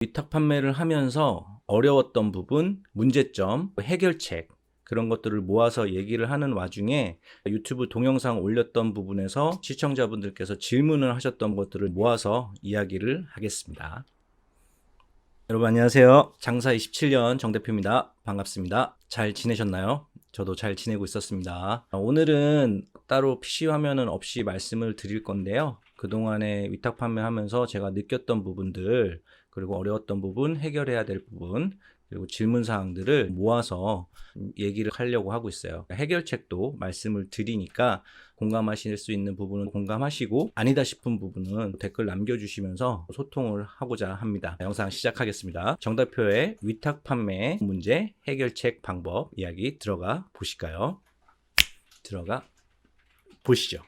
위탁 판매를 하면서 어려웠던 부분, 문제점, 해결책 그런 것들을 모아서 얘기를 하는 와중에 유튜브 동영상 올렸던 부분에서 시청자분들께서 질문을 하셨던 것들을 모아서 이야기를 하겠습니다. 여러분 안녕하세요. 장사 27년 정 대표입니다. 반갑습니다. 잘 지내셨나요? 저도 잘 지내고 있었습니다. 오늘은 따로 PC 화면은 없이 말씀을 드릴 건데요. 그동안에 위탁 판매하면서 제가 느꼈던 부분들, 그리고 어려웠던 부분, 해결해야 될 부분, 그리고 질문 사항들을 모아서 얘기를 하려고 하고 있어요. 해결책도 말씀을 드리니까 공감하실 수 있는 부분은 공감하시고 아니다 싶은 부분은 댓글 남겨주시면서 소통을 하고자 합니다. 영상 시작하겠습니다. 정 대표의 위탁 판매 문제 해결책 방법 이야기 들어가 보실까요? 들어가 보시죠.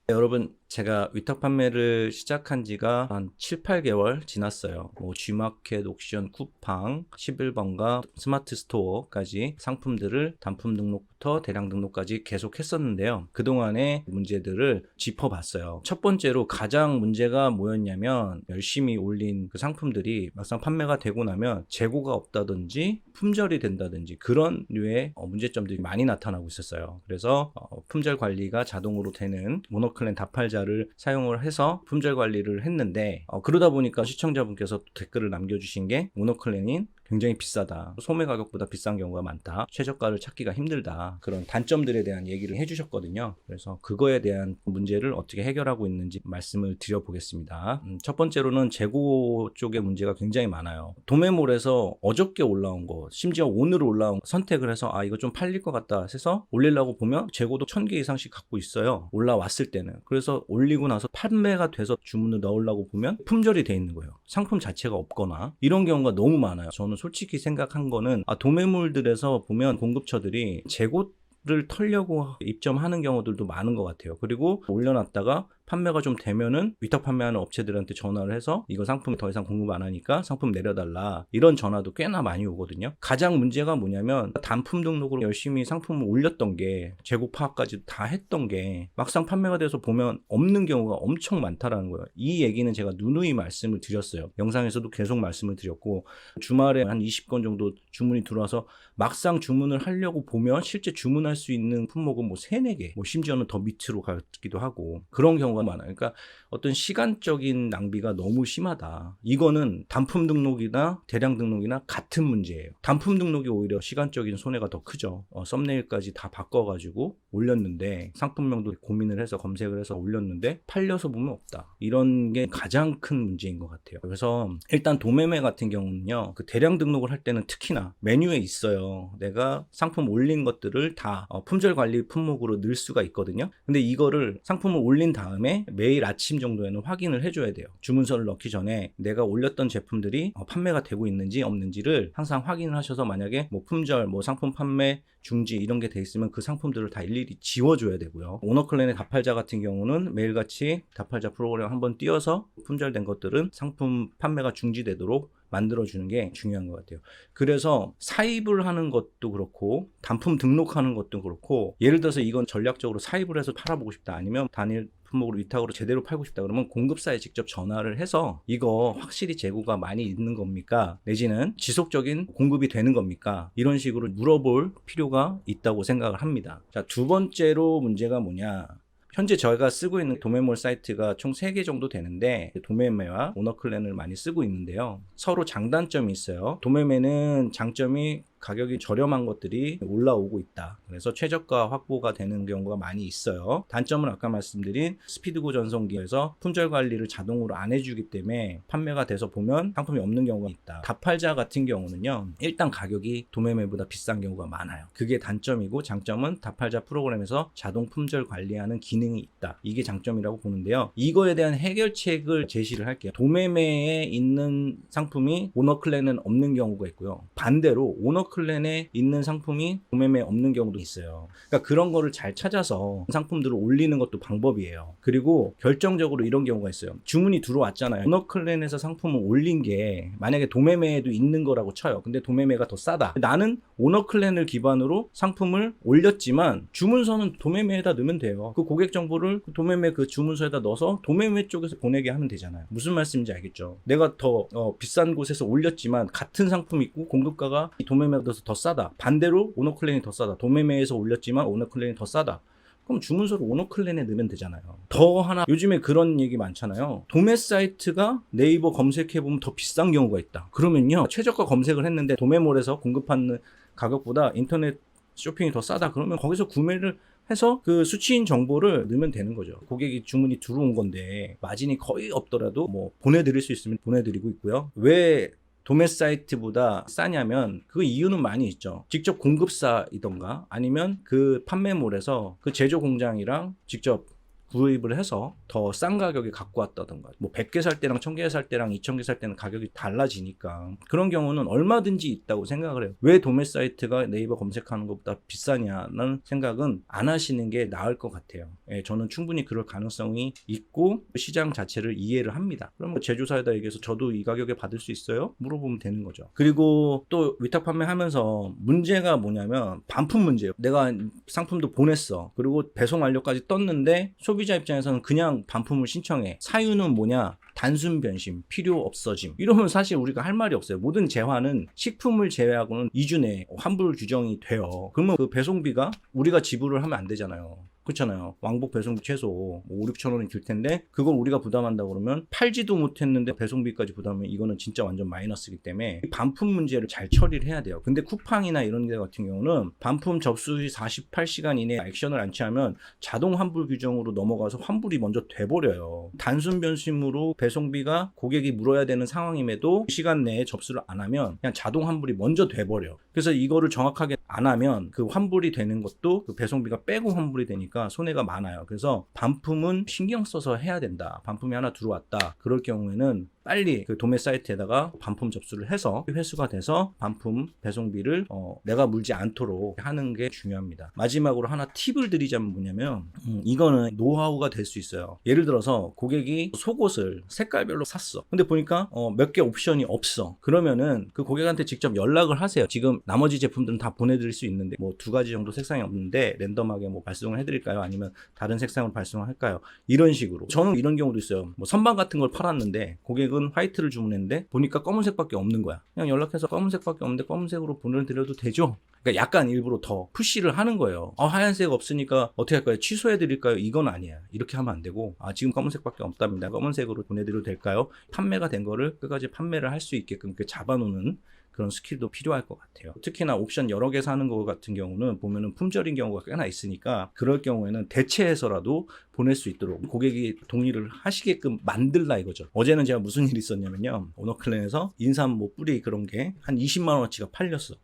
여러분, 제가 위탁 판매를 시작한 지가 한 7, 8개월 지났어요. G마켓, 옥션, 쿠팡, 11번가, 스마트 스토어까지 상품들을 단품 등록부터 대량 등록까지 계속 했었는데요. 그동안의 문제들을 짚어봤어요. 첫 번째로 가장 문제가 뭐였냐면 열심히 올린 그 상품들이 막상 판매가 되고 나면 재고가 없다든지 품절이 된다든지 그런 류의 문제점들이 많이 나타나고 있었어요. 그래서 품절 관리가 자동으로 되는 모노클랜 다팔자를 사용을 해서 품절 관리를 했는데 그러다 보니까 시청자분께서 댓글을 남겨주신 게 모노클랜인 굉장히 비싸다, 소매 가격보다 비싼 경우가 많다, 최저가를 찾기가 힘들다, 그런 단점들에 대한 얘기를 해주셨거든요. 그래서 그거에 대한 문제를 어떻게 해결하고 있는지 말씀을 드려보겠습니다. 첫 번째로는 재고 쪽의 문제가 굉장히 많아요. 도매몰에서 어저께 올라온 거, 심지어 오늘 올라온 거 선택을 해서 이거 좀 팔릴 것 같다 해서 올리려고 보면 재고도 1000개 이상씩 갖고 있어요. 올라왔을 때는. 그래서 올리고 나서 판매가 돼서 주문을 넣으려고 보면 품절이 돼 있는 거예요. 상품 자체가 없거나 이런 경우가 너무 많아요. 저는 솔직히 생각한 거는 도매몰들에서 보면 공급처들이 재고를 털려고 입점하는 경우들도 많은 것 같아요. 그리고 올려놨다가 판매가 좀 되면은 위탁 판매하는 업체들한테 전화를 해서 이거 상품 더 이상 공급 안 하니까 상품 내려달라, 이런 전화도 꽤나 많이 오거든요. 가장 문제가 뭐냐면 단품 등록으로 열심히 상품을 올렸던 게, 재고 파악까지 다 했던 게 막상 판매가 돼서 보면 없는 경우가 엄청 많다라는 거예요. 이 얘기는 제가 누누이 말씀을 드렸어요. 영상에서도 계속 말씀을 드렸고, 주말에 한 20건 정도 주문이 들어와서 막상 주문을 하려고 보면 실제 주문할 수 있는 품목은 뭐 3, 4개, 뭐 심지어는 더 밑으로 가기도 하고 그런 경우가 많아요. 그러니까 어떤 시간적인 낭비가 너무 심하다. 이거는 단품 등록이나 대량 등록이나 같은 문제예요. 단품 등록이 오히려 시간적인 손해가 더 크죠. 썸네일까지 다 바꿔가지고 올렸는데, 상품명도 고민을 해서 검색을 해서 올렸는데 팔려서 보면 없다. 이런 게 가장 큰 문제인 것 같아요. 그래서 일단 도매매 같은 경우는요, 그 대량 등록을 할 때는 특히나 메뉴에 있어요. 내가 상품 올린 것들을 다 품절 관리 품목으로 넣을 수가 있거든요. 근데 이거를 상품을 올린 다음에 매일 아침 정도에는 확인을 해줘야 돼요. 주문서를 넣기 전에 내가 올렸던 제품들이 판매가 되고 있는지 없는지를 항상 확인을 하셔서, 만약에 뭐 품절, 뭐 상품 판매 중지 이런 게 돼 있으면 그 상품들을 다 일일이 지워줘야 되고요. 모노클랜의 다팔자 같은 경우는 매일같이 다팔자 프로그램 한번 띄워서 품절된 것들은 상품 판매가 중지되도록 만들어주는 게 중요한 것 같아요. 그래서 사입을 하는 것도 그렇고 단품 등록하는 것도 그렇고, 예를 들어서 이건 전략적으로 사입을 해서 팔아보고 싶다, 아니면 단일 품목으로 위탁으로 제대로 팔고 싶다 그러면 공급사에 직접 전화를 해서 이거 확실히 재고가 많이 있는 겁니까? 내지는 지속적인 공급이 되는 겁니까? 이런 식으로 물어볼 필요가 있다고 생각을 합니다. 자, 두 번째로 문제가 뭐냐? 현재 저희가 쓰고 있는 도매몰 사이트가 총 3개 정도 되는데, 도매매와 모노클랜을 많이 쓰고 있는데요. 서로 장단점이 있어요. 도매매는 장점이 가격이 저렴한 것들이 올라오고 있다. 그래서 최저가 확보가 되는 경우가 많이 있어요. 단점은 아까 말씀드린 스피드고 전송기에서 품절 관리를 자동으로 안 해주기 때문에 판매가 돼서 보면 상품이 없는 경우가 있다. 다팔자 같은 경우는요, 일단 가격이 도매매보다 비싼 경우가 많아요. 그게 단점이고, 장점은 다팔자 프로그램에서 자동 품절 관리하는 기능이 있다. 이게 장점이라고 보는데요. 이거에 대한 해결책을 제시를 할게요. 도매매에 있는 상품이 모노클랜은 없는 경우가 있고요. 반대로 오너클랜에 있는 상품이 도매매에 없는 경우도 있어요. 그러니까 그런 거를 잘 찾아서 상품들을 올리는 것도 방법이에요. 그리고 결정적으로 이런 경우가 있어요. 주문이 들어왔잖아요. 오너클랜에서 상품을 올린 게 만약에 도매매에도 있는 거라고 쳐요. 근데 도매매가 더 싸다. 나는 오너클랜을 기반으로 상품을 올렸지만 주문서는 도매매에다 넣으면 돼요. 그 고객 정보를 도매매 그 주문서에다 넣어서 도매매 쪽에서 보내게 하면 되잖아요. 무슨 말씀인지 알겠죠? 내가 더 비싼 곳에서 올렸지만 같은 상품 있고 공급가가 도매매에서 더 싸다. 반대로 오너클랜이 더 싸다. 도매매에서 올렸지만 오너클랜이 더 싸다. 그럼 주문서를 오너클랜에 넣으면 되잖아요. 더 하나, 요즘에 그런 얘기 많잖아요. 도매 사이트가 네이버 검색해보면 더 비싼 경우가 있다. 그러면요, 최저가 검색을 했는데 도매몰에서 공급하는 가격보다 인터넷 쇼핑이 더 싸다. 그러면 거기서 구매를 해서 그 수취인 정보를 넣으면 되는 거죠. 고객이 주문이 들어온 건데 마진이 거의 없더라도 뭐 보내드릴 수 있으면 보내드리고 있고요. 왜 도매 사이트보다 싸냐면 그 이유는 많이 있죠. 직접 공급사이던가 아니면 그 판매몰에서 그 제조 공장이랑 직접 구입을 해서 더 싼 가격에 갖고 왔다던가, 뭐 100개 살 때랑 1000개 살 때랑 2000개 살 때는 가격이 달라지니까 그런 경우는 얼마든지 있다고 생각을 해요. 왜 도매 사이트가 네이버 검색하는 것보다 비싸냐는 생각은 안 하시는 게 나을 것 같아요. 예, 저는 충분히 그럴 가능성이 있고 시장 자체를 이해를 합니다. 그럼 뭐 제조사에다 얘기해서 저도 이 가격에 받을 수 있어요? 물어보면 되는 거죠. 그리고 또 위탁 판매하면서 문제가 뭐냐면 반품 문제예요. 내가 상품도 보냈어. 그리고 배송 완료까지 떴는데 소비자 입장에서는 그냥 반품을 신청해. 사유는 뭐냐? 단순 변심, 필요 없어짐. 이러면 사실 우리가 할 말이 없어요. 모든 재화는 식품을 제외하고는 2주 내에 환불 규정이 돼요. 그러면 그 배송비가 우리가 지불을 하면 안 되잖아요. 그렇잖아요. 왕복 배송비 최소 5, 6천 원이 들 텐데 그걸 우리가 부담한다고 그러면 팔지도 못했는데 배송비까지 부담하면 이거는 진짜 완전 마이너스이기 때문에 반품 문제를 잘 처리를 해야 돼요. 근데 쿠팡이나 이런 데 같은 경우는 반품 접수 시 48시간 이내에 액션을 안 취하면 자동 환불 규정으로 넘어가서 환불이 먼저 돼버려요. 단순 변심으로 배송비가 고객이 물어야 되는 상황임에도 시간 내에 접수를 안 하면 그냥 자동 환불이 먼저 돼버려. 그래서 이거를 정확하게 안 하면 그 환불이 되는 것도 그 배송비가 빼고 환불이 되니까 손해가 많아요. 그래서 반품은 신경 써서 해야 된다. 반품이 하나 들어왔다. 그럴 경우에는 빨리 그 도매 사이트에다가 반품 접수를 해서 회수가 돼서 반품 배송비를 내가 물지 않도록 하는 게 중요합니다. 마지막으로 하나 팁을 드리자면 뭐냐면 이거는 노하우가 될 수 있어요. 예를 들어서 고객이 속옷을 색깔별로 샀어. 근데 보니까 몇 개 옵션이 없어. 그러면은 그 고객한테 직접 연락을 하세요. 지금 나머지 제품들은 다 보내드릴 수 있는데 뭐 2가지 정도 색상이 없는데 랜덤하게 뭐 발송을 해드릴까요? 아니면 다른 색상으로 발송을 할까요? 이런 식으로. 저는 이런 경우도 있어요. 뭐 선반 같은 걸 팔았는데 고객은 화이트를 주문했는데 보니까 검은색밖에 없는 거야. 그냥 연락해서 검은색밖에 없는데 검은색으로 보내드려도 되죠? 그러니까 약간 일부러 더 푸시를 하는 거예요. 하얀색 없으니까 어떻게 할까요? 취소해드릴까요? 이건 아니야. 이렇게 하면 안 되고 지금 검은색밖에 없답니다. 검은색으로 보내드려도 될까요? 판매가 된 거를 끝까지 판매를 할 수 있게끔 잡아놓는 그런 스킬도 필요할 것 같아요. 특히나 옵션 여러 개 사는 거 같은 경우는 보면은 품절인 경우가 꽤나 있으니까 그럴 경우에는 대체해서라도 보낼 수 있도록 고객이 동의를 하시게끔 만들라 이거죠. 어제는 제가 무슨 일이 있었냐면요. 오너클랜에서 인삼 뭐 뿌리 그런 게 한 20만 원어치가 팔렸어.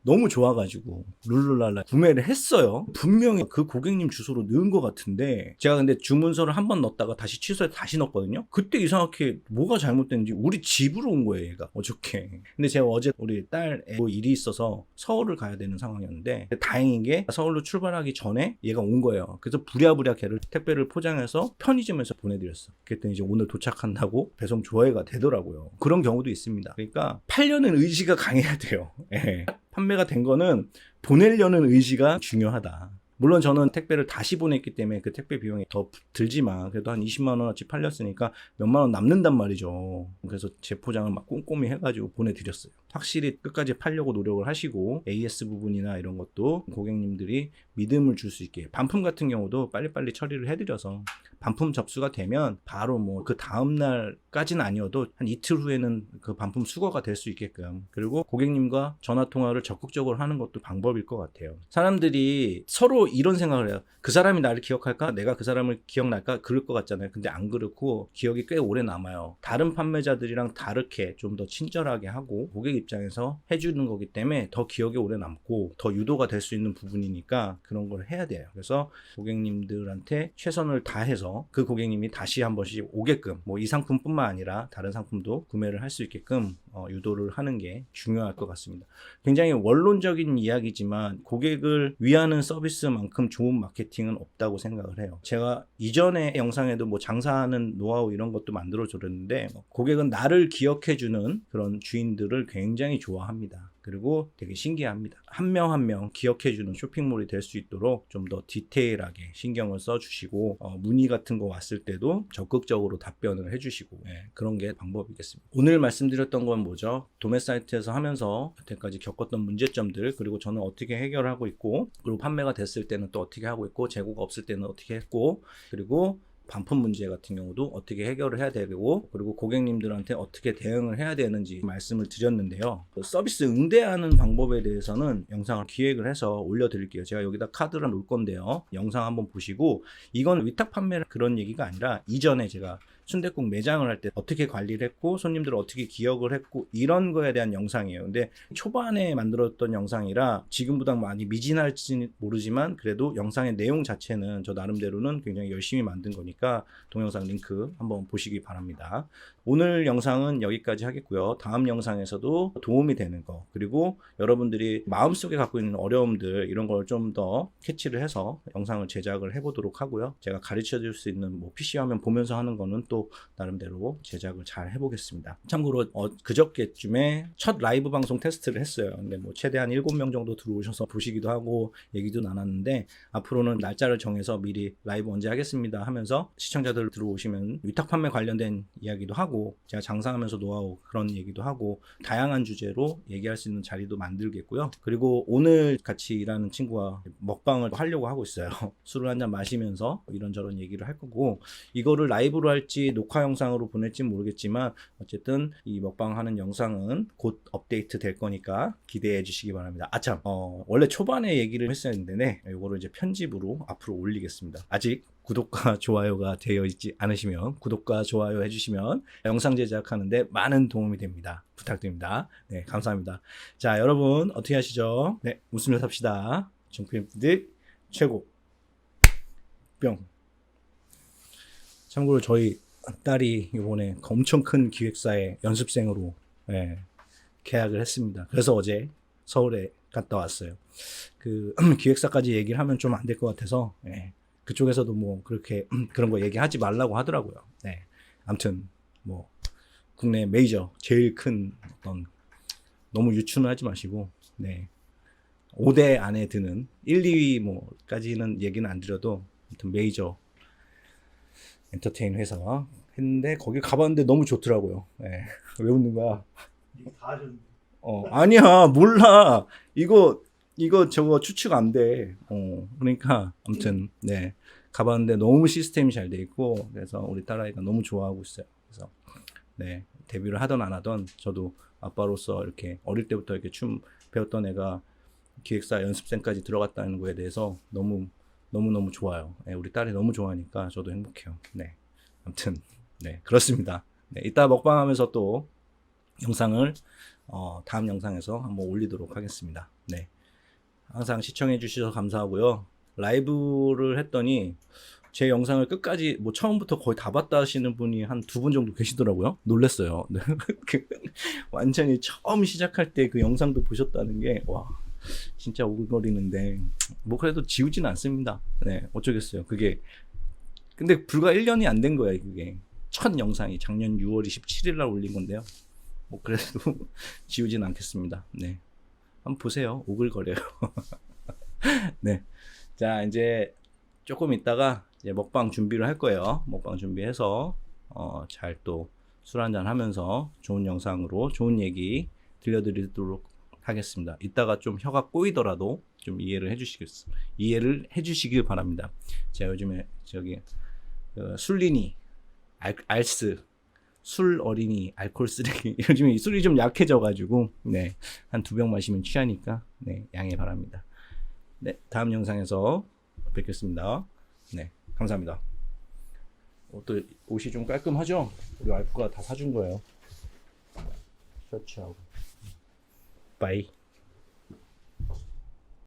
너무 좋아가지고 룰루랄라 구매를 했어요. 분명히 그 고객님 주소로 넣은 것 같은데 제가 근데 주문서를 한 번 넣었다가 다시 취소해 다시 넣었거든요. 그때 이상하게 뭐가 잘못됐는지 우리 집으로 온 거예요, 얘가 어저께. 근데 제가 어제 우리 딸 뭐 일이 있어서 서울을 가야 되는 상황이었는데 다행인 게 서울로 출발하기 전에 얘가 온 거예요. 그래서 부랴부랴 걔를 택배를 포장해서 편의점에서 보내드렸어. 그랬더니 이제 오늘 도착한다고 배송 조회가 되더라고요. 그런 경우도 있습니다. 그러니까 팔려는 의지가 강해야 돼요. 예. 판매가 된 거는 보내려는 의지가 중요하다. 물론 저는 택배를 다시 보냈기 때문에 그 택배 비용이 더 들지만 그래도 한 20만 원어치 팔렸으니까 몇만 원 남는단 말이죠. 그래서 재포장을 막 꼼꼼히 해가지고 보내드렸어요. 확실히 끝까지 팔려고 노력을 하시고 AS 부분이나 이런 것도 고객님들이 믿음을 줄 수 있게 반품 같은 경우도 빨리빨리 처리를 해드려서 반품 접수가 되면 바로 뭐 그 다음날까지는 아니어도 한 이틀 후에는 그 반품 수거가 될 수 있게끔 그리고 고객님과 전화통화를 적극적으로 하는 것도 방법일 것 같아요. 사람들이 서로 이런 생각을 해요. 그 사람이 나를 기억할까? 내가 그 사람을 기억날까? 그럴 것 같잖아요. 근데 안 그렇고 기억이 꽤 오래 남아요. 다른 판매자들이랑 다르게 좀 더 친절하게 하고 고객 입장에서 해주는 거기 때문에 더 기억에 오래 남고 더 유도가 될 수 있는 부분이니까 그런 걸 해야 돼요. 그래서 고객님들한테 최선을 다해서 그 고객님이 다시 한 번씩 오게끔 뭐 이 상품뿐만 아니라 다른 상품도 구매를 할 수 있게끔 유도를 하는 게 중요할 것 같습니다. 굉장히 원론적인 이야기지만 고객을 위하는 서비스만큼 좋은 마케팅은 없다고 생각을 해요. 제가 이전에 영상에도 뭐 장사하는 노하우 이런 것도 만들어 줬는데 고객은 나를 기억해 주는 그런 주인들을 굉장히 좋아합니다. 그리고 되게 신기합니다. 한 명 한 명 기억해주는 쇼핑몰이 될 수 있도록 좀 더 디테일하게 신경을 써주시고 문의 같은 거 왔을 때도 적극적으로 답변을 해주시고 그런 게 방법이겠습니다. 오늘 말씀드렸던 건 뭐죠? 도매 사이트에서 하면서 여태까지 겪었던 문제점들, 그리고 저는 어떻게 해결하고 있고, 그리고 판매가 됐을 때는 또 어떻게 하고 있고, 재고가 없을 때는 어떻게 했고, 그리고 반품 문제 같은 경우도 어떻게 해결을 해야 되고, 그리고 고객님들한테 어떻게 대응을 해야 되는지 말씀을 드렸는데요. 서비스 응대하는 방법에 대해서는 영상을 기획을 해서 올려드릴게요. 제가 여기다 카드를 놓을 건데요. 영상 한번 보시고, 이건 위탁 판매 그런 얘기가 아니라 이전에 제가 순댓국 매장을 할 때 어떻게 관리를 했고 손님들을 어떻게 기억을 했고 이런 거에 대한 영상이에요. 근데 초반에 만들었던 영상이라 지금보다 많이 미진할지 모르지만 그래도 영상의 내용 자체는 저 나름대로는 굉장히 열심히 만든 거니까 동영상 링크 한번 보시기 바랍니다. 오늘 영상은 여기까지 하겠고요. 다음 영상에서도 도움이 되는 거, 그리고 여러분들이 마음속에 갖고 있는 어려움들 이런 걸 좀 더 캐치를 해서 영상을 제작을 해보도록 하고요. 제가 가르쳐 줄 수 있는 뭐 PC 화면 보면서 하는 거는 또 나름대로 제작을 잘 해보겠습니다. 참고로 그저께쯤에 첫 라이브 방송 테스트를 했어요. 근데 뭐 최대한 7명 정도 들어오셔서 보시기도 하고 얘기도 나눴는데, 앞으로는 날짜를 정해서 미리 라이브 언제 하겠습니다 하면서 시청자들 들어오시면 위탁 판매 관련된 이야기도 하고 제가 장사하면서 노하우 그런 얘기도 하고 다양한 주제로 얘기할 수 있는 자리도 만들겠고요. 그리고 오늘 같이 일하는 친구와 먹방을 하려고 하고 있어요. 술을 한잔 마시면서 이런저런 얘기를 할 거고, 이거를 라이브로 할지 녹화 영상으로 보낼지 모르겠지만 어쨌든 이 먹방 하는 영상은 곧 업데이트 될 거니까 기대해 주시기 바랍니다. 아참, 원래 초반에 얘기를 했었는데 이거를 이제 편집으로 앞으로 올리겠습니다. 아직 구독과 좋아요가 되어 있지 않으시면 구독과 좋아요 해주시면 영상 제작하는데 많은 도움이 됩니다. 부탁드립니다. 네, 감사합니다. 자, 여러분 어떻게 하시죠? 네, 웃으며 삽시다. 정PM들 최고. 뿅. 참고로 저희 딸이 이번에 엄청 큰 기획사의 연습생으로 계약을 했습니다. 그래서 어제 서울에 갔다 왔어요. 그 기획사까지 얘기를 하면 좀 안 될 것 같아서 그쪽에서도 뭐 그렇게 그런 거 얘기하지 말라고 하더라고요. 네. 아무튼 뭐 국내 메이저 제일 큰 어떤, 너무 유추는 하지 마시고 5대 안에 드는 1, 2위 뭐까지는 얘기는 안 드려도 아무튼 메이저 엔터테인 회사 했는데 거기 가봤는데 너무 좋더라고요. 왜 웃는 거야? 다 하셨는데. 아니야, 몰라. 이거 저거 추측 안 돼. 그러니까 아무튼 가봤는데 너무 시스템이 잘 돼 있고, 그래서 우리 딸아이가 너무 좋아하고 있어요. 그래서 데뷔를 하던 안 하던 저도 아빠로서 이렇게 어릴 때부터 이렇게 춤 배웠던 애가 기획사 연습생까지 들어갔다는 거에 대해서 너무 좋아요. 우리 딸이 너무 좋아하니까 저도 행복해요. 아무튼 그렇습니다. 이따 먹방하면서 또 영상을 다음 영상에서 한번 올리도록 하겠습니다. 항상 시청해 주셔서 감사하고요. 라이브를 했더니 제 영상을 끝까지 뭐 처음부터 거의 다 봤다 하시는 분이 한 2분 정도 계시더라고요. 놀랐어요. 완전히 처음 시작할 때 그 영상도 보셨다는 게 와, 진짜 오글거리는데 뭐 그래도 지우지는 않습니다. 어쩌겠어요. 그게 근데 불과 1년이 안 된 거예요. 그게 첫 영상이 작년 6월 27일 날 올린 건데요. 뭐 그래도 지우진 않겠습니다. 한번 보세요. 오글거려요. 자, 이제 조금 있다가 이제 먹방 준비를 할 거예요. 먹방 준비해서 잘 또 술 한잔 하면서 좋은 영상으로 좋은 얘기 들려드리도록 하겠습니다. 이따가 좀 혀가 꼬이더라도 좀 이해를 해주시길 바랍니다. 제가 요즘에 저기 술리니 알스 술 어린이 알코올 쓰레기 요즘에 술이 좀 약해져가지고 한 2병 마시면 취하니까 양해 바랍니다. 다음 영상에서 뵙겠습니다. 감사합니다. 또 옷이 좀 깔끔하죠? 우리 와이프가 다 사준 거예요. 셔츠하고. 빠이.